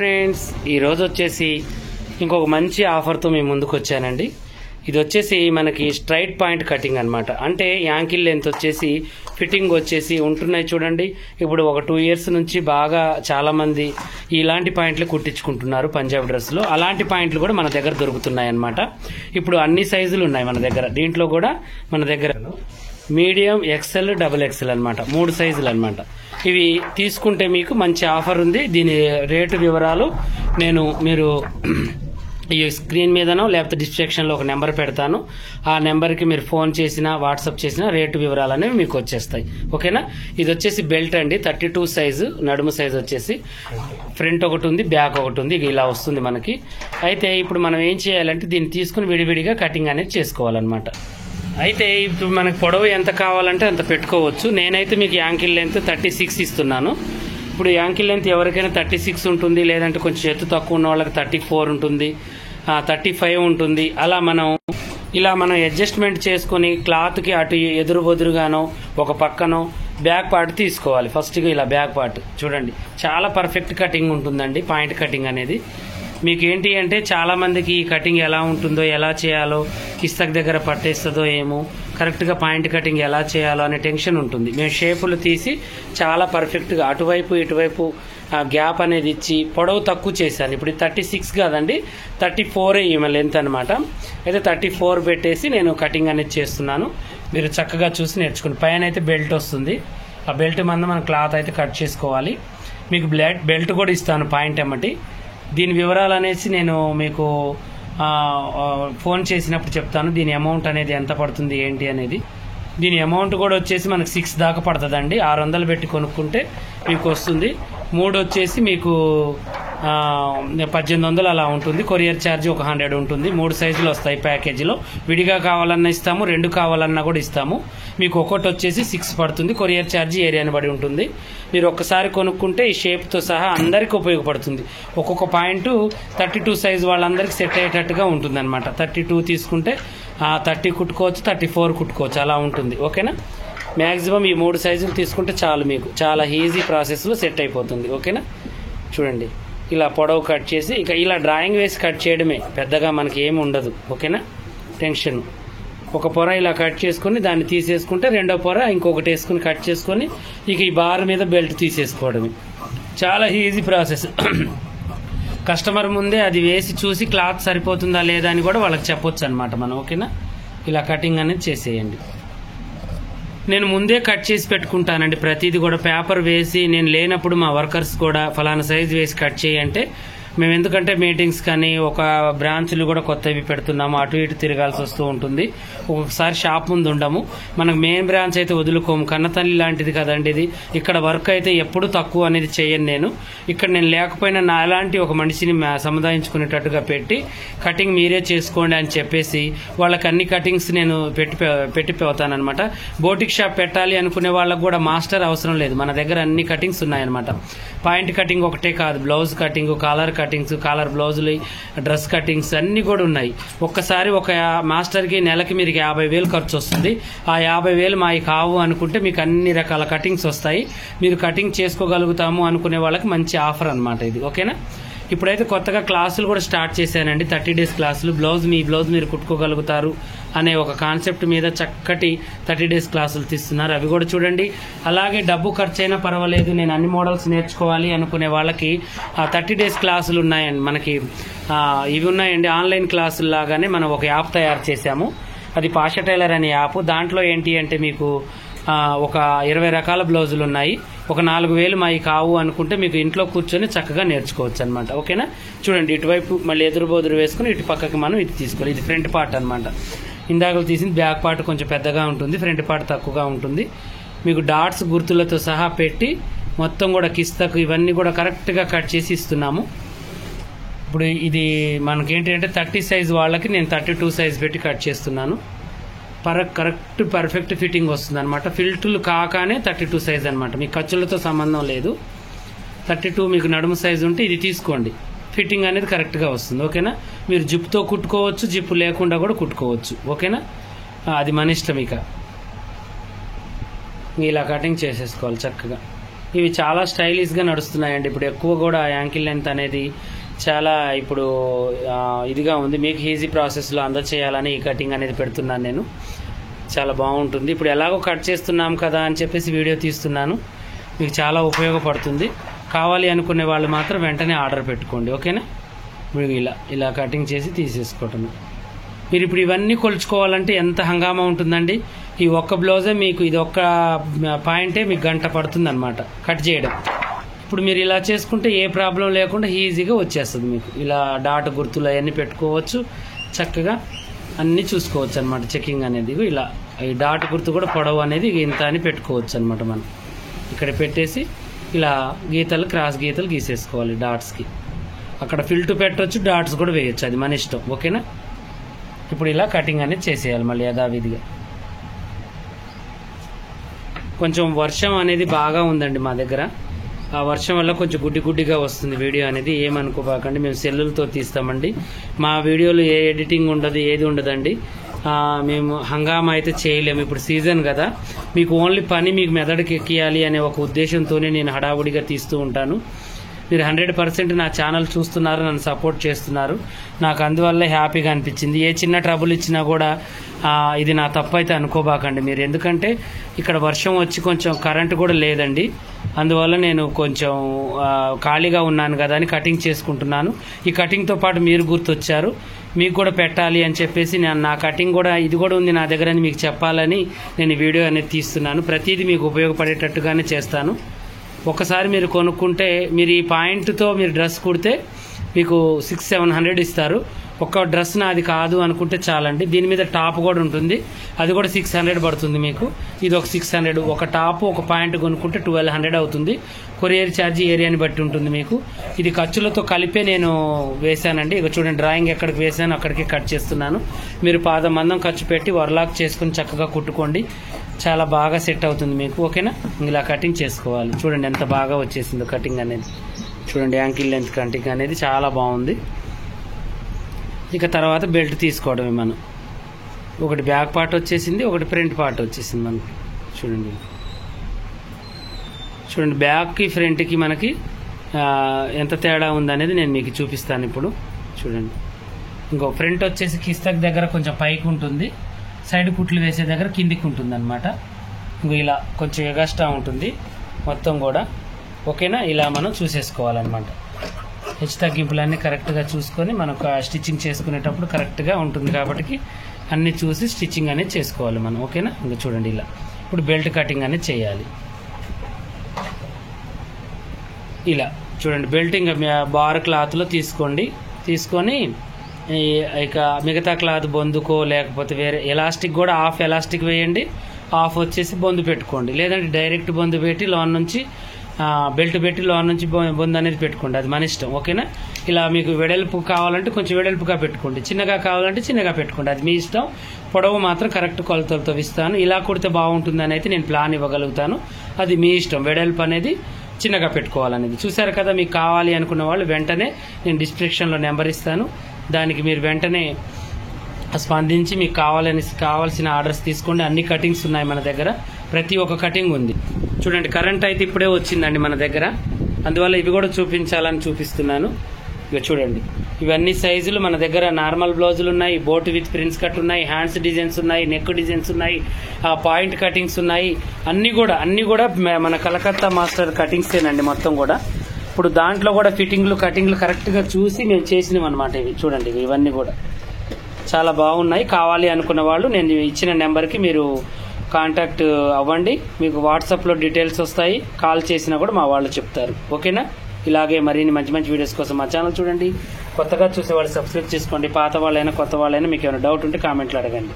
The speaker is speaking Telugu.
ఫ్రెండ్స్ ఈ రోజు వచ్చేసి ఇంకొక మంచి ఆఫర్తో మేము ముందుకు వచ్చానండి. ఇది వచ్చేసి మనకి స్ట్రైట్ పాయింట్ కటింగ్ అన్నమాట. అంటే యాంకిల్ లెంత్ వచ్చేసి ఫిట్టింగ్ వచ్చేసి ఉంటున్నాయి చూడండి. ఇప్పుడు ఒక 2 years నుంచి బాగా చాలా మంది ఇలాంటి పాయింట్లు కుట్టించుకుంటున్నారు పంజాబ్ డ్రెస్లో. అలాంటి పాయింట్లు కూడా మన దగ్గర దొరుకుతున్నాయి అన్నమాట. ఇప్పుడు అన్ని సైజులు ఉన్నాయి మన దగ్గర. దీంట్లో కూడా మన దగ్గర మీడియం, ఎక్సెల్, డబుల్ ఎక్సెల్ అనమాట, 3 సైజులు అనమాట. ఇవి తీసుకుంటే మీకు మంచి ఆఫర్ ఉంది. దీని రేటు వివరాలు మీరు ఈ స్క్రీన్ మీదనో లేకపోతే డిస్క్రిప్షన్లో ఒక నెంబర్ పెడతాను. ఆ నెంబర్కి మీరు ఫోన్ చేసినా వాట్సాప్ చేసినా రేటు వివరాలు అనేవి మీకు వచ్చేస్తాయి. ఓకేనా. ఇది వచ్చేసి బెల్ట్ అండి, 32 సైజు, నడుము సైజు వచ్చేసి ఫ్రంట్ ఒకటి ఉంది, బ్యాక్ ఒకటి ఉంది. ఇలా వస్తుంది మనకి. అయితే ఇప్పుడు మనం ఏం చేయాలంటే దీన్ని తీసుకుని విడివిడిగా కటింగ్ అనేది చేసుకోవాలన్నమాట. అయితే ఇప్పుడు మనకు పొడవు ఎంత కావాలంటే అంత పెట్టుకోవచ్చు. నేనైతే మీకు యాంకిల్ లెంత్ 36 ఇస్తున్నాను. ఇప్పుడు యాంకిల్ లెంత్ ఎవరికైనా 36 ఉంటుంది, లేదంటే కొంచెం ఎత్తు తక్కువ ఉన్న వాళ్ళకి 34 ఉంటుంది, 35 ఉంటుంది. అలా మనం అడ్జస్ట్మెంట్ చేసుకుని క్లాత్కి అటు ఎదురు బొదురుగానో ఒక పక్కనో బ్యాక్ పార్ట్ తీసుకోవాలి. ఫస్ట్గా ఇలా బ్యాక్ పార్ట్ చూడండి, చాలా పర్ఫెక్ట్ కటింగ్ ఉంటుందండి పాయింట్ కటింగ్ అనేది. మీకు ఏంటి అంటే చాలా మందికి ఈ కటింగ్ ఎలా ఉంటుందో, ఎలా చేయాలో, కిస్తక్ దగ్గర పట్టేస్తుందో ఏమో, కరెక్ట్గా పాయింట్ కటింగ్ ఎలా చేయాలో అనే టెన్షన్ ఉంటుంది. మేము షేపులు తీసి చాలా పర్ఫెక్ట్గా అటువైపు ఇటువైపు గ్యాప్ అనేది ఇచ్చి పొడవు తక్కువ చేశాను. ఇప్పుడు 36 కాదండి, 34 ఈమె లెంత్ అనమాట. అయితే 34 పెట్టేసి నేను కటింగ్ అనేది చేస్తున్నాను. మీరు చక్కగా చూసి నేర్చుకుని. పైన అయితే బెల్ట్ వస్తుంది. ఆ బెల్ట్ మంద మనం క్లాత్ అయితే కట్ చేసుకోవాలి. మీకు బెల్ట్ కూడా ఇస్తాను పాయింట్ ఎమ్మటి. దీని వివరాలు అనేసి నేను మీకు ఫోన్ చేసినప్పుడు చెప్తాను. దీని అమౌంట్ అనేది ఎంత పడుతుంది ఏంటి అనేది. దీని అమౌంట్ కూడా వచ్చేసి మనకు 6 దాకా పడుతుందండి. 600 పెట్టి కొనుక్కుంటే మీకు వస్తుంది. 3 వచ్చేసి మీకు 1800 అలా ఉంటుంది. కొరియర్ ఛార్జ్ ఒక 100 ఉంటుంది. 3 సైజులు వస్తాయి ప్యాకేజీలో. విడిగా కావాలన్నా ఇస్తాము, 2 కావాలన్నా కూడా ఇస్తాము. మీకు ఒకటి వచ్చేసి 6 పడుతుంది. కొరియర్ ఛార్జ్ ఏరియాని బడి ఉంటుంది. మీరు ఒక్కసారి కొనుక్కుంటే ఈ షేప్తో సహా అందరికీ ఉపయోగపడుతుంది. ఒక్కొక్క పాయింట్ 32 సైజు వాళ్ళందరికీ సెట్ అయ్యేటట్టుగా ఉంటుంది అనమాట. 32 తీసుకుంటే 30 కుట్టుకోవచ్చు, 34 కుట్టుకోవచ్చు, అలా ఉంటుంది. ఓకేనా. మ్యాక్సిమం ఈ 3 సైజులు తీసుకుంటే చాలు, మీకు చాలా ఈజీ ప్రాసెస్లో సెట్ అయిపోతుంది. ఓకేనా. చూడండి, ఇలా పొడవు కట్ చేసి ఇక ఇలా డ్రాయింగ్ వేసి కట్ చేయడమే, పెద్దగా మనకి ఏమి ఉండదు. ఓకేనా. టెన్షన్ ఒక పొర ఇలా కట్ చేసుకుని దాన్ని తీసేసుకుంటే రెండో పొర ఇంకొకటి వేసుకుని కట్ చేసుకొని ఇక ఈ బార్ మీద బెల్ట్ తీసేసుకోవడమే. చాలా ఈజీ ప్రాసెస్. కస్టమర్ ముందే అది వేసి చూసి క్లాత్ సరిపోతుందా లేదా అని కూడా వాళ్ళకి చెప్పొచ్చు అనమాట మనం. ఓకేనా. ఇలా కటింగ్ అనేది చేసేయండి. నేను ముందే కట్ చేసి పెట్టుకుంటానండి ప్రతిదీ కూడా. పేపర్ వేసి నేను లేనప్పుడు మా వర్కర్స్ కూడా ఫలానా సైజు వేసి కట్ చేయంటే, మేము ఎందుకంటే మీటింగ్స్ కానీ ఒక బ్రాంచ్లు కూడా కొత్తవి పెడుతున్నాము, అటు ఇటు తిరగాల్సి వస్తూ ఉంటుంది. ఒక్కొక్కసారి షాప్ ముందు ఉండము. మనకు మెయిన్ బ్రాంచ్ అయితే వదులుకోము, కన్నతల్లి లాంటిది కదండి ఇది. ఇక్కడ వర్క్ అయితే ఎప్పుడు తక్కువ అనేది చేయను నేను. ఇక్కడ నేను లేకపోయినా నా అలాంటి ఒక మనిషిని సముదాయించుకునేటట్టుగా పెట్టి కటింగ్ మీరే చేసుకోండి అని చెప్పేసి వాళ్ళకి అన్ని కటింగ్స్ నేను పెట్టి పోతానమాట. బోటిక్ షాప్ పెట్టాలి అనుకునే వాళ్ళకు కూడా మాస్టర్ అవసరం లేదు, మన దగ్గర అన్ని కటింగ్స్ ఉన్నాయన్నమాట. పాయింట్ కటింగ్ ఒకటే కాదు, blouse cutting, collar cuttings, collar బ్లౌజులు, డ్రెస్ కటింగ్స్ అన్ని కూడా ఉన్నాయి. ఒక్కసారి ఒక మాస్టర్కి నెలకి మీరు 50,000 ఖర్చు వస్తుంది. ఆ 50,000 మావి కావు అనుకుంటే మీకు అన్ని రకాల కటింగ్స్ వస్తాయి. మీరు కటింగ్ చేసుకోగలుగుతాము అనుకునే వాళ్ళకి మంచి ఆఫర్ అనమాట ఇది. ఓకేనా. ఇప్పుడైతే కొత్తగా క్లాసులు కూడా స్టార్ట్ చేశానండి, 30 days క్లాసులు. మీ బ్లౌజ్ మీరు కుట్టుకోగలుగుతారు అనే ఒక కాన్సెప్ట్ మీద చక్కటి 30 days క్లాసులు తీస్తున్నారు. అవి కూడా చూడండి. అలాగే డబ్బు ఖర్చు అయినా పర్వాలేదు, నేను అన్ని మోడల్స్ నేర్చుకోవాలి అనుకునే వాళ్ళకి 30 days క్లాసులు ఉన్నాయండి మనకి. ఇవి ఉన్నాయండి ఆన్లైన్ క్లాసులు లాగానే మనం ఒక యాప్ తయారు చేశాము. అది పాషా టైలర్ అనే యాప్. దాంట్లో ఏంటి అంటే మీకు ఒక 20 రకాల బ్లౌజులు ఉన్నాయి. ఒక 4,000 మావి కావు అనుకుంటే మీకు ఇంట్లో కూర్చొని చక్కగా నేర్చుకోవచ్చు అనమాట. ఓకేనా. చూడండి, ఇటువైపు మళ్ళీ ఎదురు బోదురు వేసుకుని ఇటు పక్కకి మనం ఇది తీసుకోవాలి. ఇది ఫ్రంట్ పార్ట్ అనమాట. ఇందాక తీసింది బ్యాక్ పార్ట్ కొంచెం పెద్దగా ఉంటుంది, ఫ్రంట్ పార్ట్ తక్కువగా ఉంటుంది. మీకు డాట్స్ గుర్తులతో సహా పెట్టి మొత్తం కూడా కిస్తకు ఇవన్నీ కూడా కరెక్ట్గా కట్ చేసి ఇస్తున్నాము. ఇప్పుడు ఇది మనకేంటి అంటే 30 సైజ్ వాళ్ళకి నేను 32 సైజ్ పెట్టి కట్ చేస్తున్నాను. కరెక్ట్ పర్ఫెక్ట్ ఫిట్టింగ్ వస్తుంది అనమాట. ఫిల్టులు కాగానే 32 సైజ్ అనమాట. మీ ఖర్చులతో సంబంధం లేదు. 32 మీకు నడుము సైజు ఉంటే ఇది తీసుకోండి, ఫిట్టింగ్ అనేది కరెక్ట్గా వస్తుంది. ఓకేనా. మీరు జిప్తో కుట్టుకోవచ్చు, జిప్పు లేకుండా కూడా కుట్టుకోవచ్చు. ఓకేనా. అది మన ఇష్టం. ఇక ఇలా కటింగ్ చేసేసుకోవాలి చక్కగా. ఇవి చాలా స్టైలిష్గా నడుస్తున్నాయండి. ఇప్పుడు ఎక్కువ కూడా యాంకిల్ లెంత్ అనేది చాలా ఇప్పుడు ఇదిగా ఉంది. మీకు ఈజీ ప్రాసెస్లో అందచేయాలని ఈ కటింగ్ అనేది పెడుతున్నాను నేను. చాలా బాగుంటుంది. ఇప్పుడు ఎలాగో కట్ చేస్తున్నాం కదా అని చెప్పేసి వీడియో తీస్తున్నాను. మీకు చాలా ఉపయోగపడుతుంది. కావాలి అనుకునే వాళ్ళు మాత్రం వెంటనే ఆర్డర్ పెట్టుకోండి, ఓకేనా. మీరు ఇలా కటింగ్ చేసి తీసేసుకోవటం. మీరు ఇప్పుడు ఇవన్నీ కొలుచుకోవాలంటే ఎంత హంగామా ఉంటుందండి. ఈ ఒక్క బ్లౌజే మీకు ఇది ఒక్క పాయింటే మీకు గంట పడుతుంది అనమాట కట్ చేయడం. ఇప్పుడు మీరు ఇలా చేసుకుంటే ఏ ప్రాబ్లం లేకుండా ఈజీగా వచ్చేస్తుంది మీకు. ఇలా డాట్ గుర్తులు అవన్నీ పెట్టుకోవచ్చు, చక్కగా అన్నీ చూసుకోవచ్చు అనమాట. చెకింగ్ అనేది ఇలా ఈ డాట్ గుర్తు కూడా పొడవు అనేది ఇంత అని పెట్టుకోవచ్చు అనమాట. మనం ఇక్కడ పెట్టేసి ఇలా గీతలు క్రాస్ గీతలు గీసేసుకోవాలి డాట్స్కి. అక్కడ ఫిల్టు పెట్టవచ్చు, డాట్స్ కూడా వేయచ్చు, అది మన ఇష్టం, ఓకేనా. ఇప్పుడు ఇలా కటింగ్ అనేది చేసేయాలి మళ్ళీ యథావిధిగా. కొంచెం వర్షం అనేది బాగా ఉందండి మా దగ్గర. ఆ వర్షం వల్ల కొంచెం గుడ్డిగా వస్తుంది వీడియో అనేది, ఏమనుకోబాకండి. మేము సెల్లులతో తీస్తామండి. మా వీడియోలో ఏ ఎడిటింగ్ ఉండదు, ఏది ఉండదండి. మేము హంగామా అయితే చేయలేము. ఇప్పుడు సీజన్ కదా, మీకు ఓన్లీ పని మీకు మెదడుకి ఎక్కియాలి అనే ఒక ఉద్దేశంతోనే నేను హడావుడిగా తీస్తూ ఉంటాను. మీరు 100% నా ఛానల్ చూస్తున్నారు, నన్ను సపోర్ట్ చేస్తున్నారు. నాకు అందువల్ల హ్యాపీగా అనిపించింది. ఏ చిన్న ట్రబుల్ ఇచ్చినా కూడా ఇది నా తప్పు అయితే అనుకోబాకండి మీరు. ఎందుకంటే ఇక్కడ వర్షం వచ్చి కొంచెం కరెంటు కూడా లేదండి. అందువల్ల నేను కొంచెం ఖాళీగా ఉన్నాను కదా అని కటింగ్ చేసుకుంటున్నాను. ఈ కటింగ్తో పాటు మీరు గుర్తొచ్చారు, మీకు కూడా పెట్టాలి అని చెప్పేసి నా కటింగ్ కూడా ఇది కూడా ఉంది నా దగ్గర అని మీకు చెప్పాలని నేను వీడియో అనేది తీస్తున్నాను. ప్రతిదీ మీకు ఉపయోగపడేటట్టుగానే చేస్తాను. ఒకసారి మీరు కొనుక్కుంటే మీరు ఈ పాయింట్తో మీరు డ్రెస్ కుడితే మీకు 600-700 ఇస్తారు. ఒక డ్రెస్ నాది కాదు అనుకుంటే చాలండి. దీని మీద టాప్ కూడా ఉంటుంది, అది కూడా 600 పడుతుంది మీకు. ఇది ఒక 600. ఒక టాప్ ఒక పాయింట్ కొనుక్కుంటే 1200 అవుతుంది. కొరియర్ ఛార్జ్ ఏరియాని బట్టి ఉంటుంది మీకు. ఇది ఖర్చులతో కలిపే నేను వేశానండి. ఇక చూడండి, డ్రాయింగ్ ఎక్కడికి వేసాను అక్కడికి కట్ చేస్తున్నాను. మీరు పాదం మందం ఖర్చు పెట్టి వర్లాక్ చేసుకుని చక్కగా కుట్టుకోండి, చాలా బాగా సెట్ అవుతుంది మీకు, ఓకేనా. ఇలా కటింగ్ చేసుకోవాలి. చూడండి ఎంత బాగా వచ్చేసిందో కటింగ్ అనేది. చూడండి యాంకిల్ లెంత్ కటింగ్ అనేది చాలా బాగుంది. ఇక తర్వాత బెల్ట్ తీసుకోవడమే మనం. ఒకటి బ్యాక్ పార్ట్ వచ్చేసింది, ఒకటి ఫ్రంట్ పార్ట్ వచ్చేసింది మనకి. చూడండి బ్యాక్కి ఫ్రంట్కి మనకి ఎంత తేడా ఉందనేది నేను మీకు చూపిస్తాను ఇప్పుడు. చూడండి, ఇంకో ఫ్రంట్ వచ్చేసి కిస్తక్ దగ్గర కొంచెం పైకి ఉంటుంది, సైడ్ కుట్లు వేసే దగ్గర కిందికి ఉంటుంది అనమాట. ఇంకో ఇలా కొంచెం ఎగస్ట్రా ఉంటుంది మొత్తం కూడా, ఓకేనా. ఇలా మనం చూసేసుకోవాలన్నమాట. హెచ్చు తగ్గింపులన్నీ కరెక్ట్గా చూసుకొని మనకు స్టిచ్చింగ్ చేసుకునేటప్పుడు కరెక్ట్గా ఉంటుంది కాబట్టి అన్నీ చూసి స్టిచ్చింగ్ అనేది చేసుకోవాలి మనం, ఓకేనా. ఇంకా చూడండి ఇలా ఇప్పుడు బెల్ట్ కటింగ్ అనేది చేయాలి. ఇలా చూడండి బెల్ట్ ఇంకా బార్ క్లాత్లో తీసుకొని ఇక మిగతా క్లాత్ బొందుకో లేకపోతే వేరే ఎలాస్టిక్ కూడా హాఫ్ ఎలాస్టిక్ వేయండి, హాఫ్ వచ్చేసి బొందు పెట్టుకోండి. లేదంటే డైరెక్ట్ బొందు పెట్టి లోన్ నుంచి బెల్ట్ పెట్టి లోన్ నుంచి బొందు అనేది పెట్టుకోండి, అది మన ఇష్టం, ఓకేనా. ఇలా మీకు వెడల్పు కావాలంటే కొంచెం వెడల్పుగా పెట్టుకోండి, చిన్నగా కావాలంటే చిన్నగా పెట్టుకోండి, అది మీ ఇష్టం. పొడవు మాత్రం కరెక్ట్ కొలతలతో ఇస్తాను. ఇలా కుడితే బాగుంటుందని అయితే నేను ప్లాన్ ఇవ్వగలుగుతాను, అది మీ ఇష్టం. వెడల్పు అనేది చిన్నగా పెట్టుకోవాలనేది. చూసారు కదా, మీకు కావాలి అనుకున్న వాళ్ళు వెంటనే నేను డిస్క్రిప్షన్లో నెంబర్ ఇస్తాను, దానికి మీరు వెంటనే స్పందించి మీకు కావాల్సిన ఆర్డర్స్ తీసుకోండి. అన్ని కటింగ్స్ ఉన్నాయి మన దగ్గర, ప్రతి ఒక్క కటింగ్ ఉంది. చూడండి కరెంట్ అయితే ఇప్పుడే వచ్చిందండి మన దగ్గర, అందువల్ల ఇవి కూడా చూపించాలని చూపిస్తున్నాను. ఇక చూడండి ఇవన్నీ సైజులు మన దగ్గర. నార్మల్ బ్లౌజులు ఉన్నాయి, బోట్ విత్ ప్రిన్స్ కట్ ఉన్నాయి, హ్యాండ్స్ డిజైన్స్ ఉన్నాయి, నెక్ డిజైన్స్ ఉన్నాయి, పాయింట్ కటింగ్స్ ఉన్నాయి. అన్నీ కూడా మన కలకత్తా మాస్టర్ కటింగ్సేనండి మొత్తం కూడా. ఇప్పుడు దాంట్లో కూడా ఫిట్టింగ్లు కటింగ్లు కరెక్ట్గా చూసి మేము చేసినాం అనమాట. ఇవి చూడండి, ఇవన్నీ కూడా చాలా బాగున్నాయి. కావాలి అనుకున్న వాళ్ళు నేను ఇచ్చిన నెంబర్కి మీరు కాంటాక్ట్ అవ్వండి, మీకు వాట్సాప్లో డీటెయిల్స్ వస్తాయి. కాల్ చేసినా కూడా మా వాళ్ళు చెప్తారు, ఓకేనా. ఇలాగే మరిన్ని మంచి మంచి వీడియోస్ కోసం మా ఛానల్ చూడండి. కొత్తగా చూసేవాళ్ళు సబ్స్క్రైబ్ చేసుకోండి. పాత వాళ్ళైనా కొత్త వాళ్ళైనా మీకు ఏమైనా డౌట్ ఉంటే కామెంట్లు అడగండి.